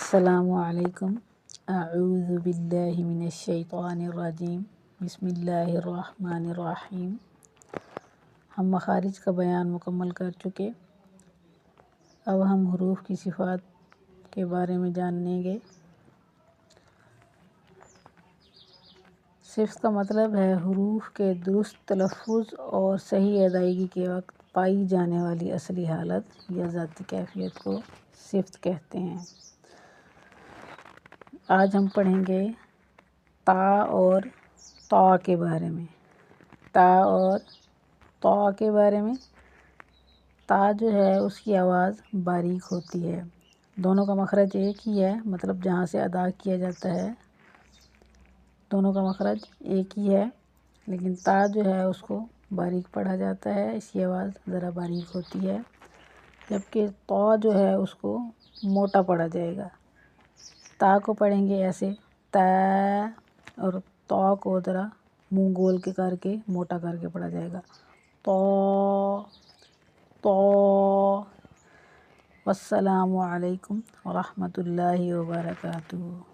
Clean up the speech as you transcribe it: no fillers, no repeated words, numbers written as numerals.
السلام علیکم۔ اعوذ باللہ من الشیطان الرجیم، بسم اللہ الرحمن الرحیم۔ ہم مخارج کا بیان مکمل کر چکے، اب ہم حروف کی صفات کے بارے میں جانیں گے۔ صفت کا مطلب ہے حروف کے درست تلفظ اور صحیح ادائیگی کے وقت پائی جانے والی اصلی حالت یا ذاتی کیفیت کو صفت کہتے ہیں۔ آج ہم پڑھیں گے تا اور طا کے بارے میں۔ تا اور طا کے بارے میں۔ تا جو ہے اس کی آواز باریک ہوتی ہے، دونوں کا مخرج ایک ہی ہے، مطلب جہاں سے ادا کیا جاتا ہے دونوں کا مخرج ایک ہی ہے، لیکن تا جو ہے اس کو باریک پڑھا جاتا ہے، اس کی آواز ذرا باریک ہوتی ہے، جبکہ طا جو ہے اس کو موٹا پڑھا جائے گا۔ تا کو پڑھیں گے ایسے تا، اور طا کو ذرا منہ گول کے کر کے موٹا کر کے پڑھا جائے گا، طا طا۔ والسلام علیکم ورحمۃ اللہ وبرکاتہ۔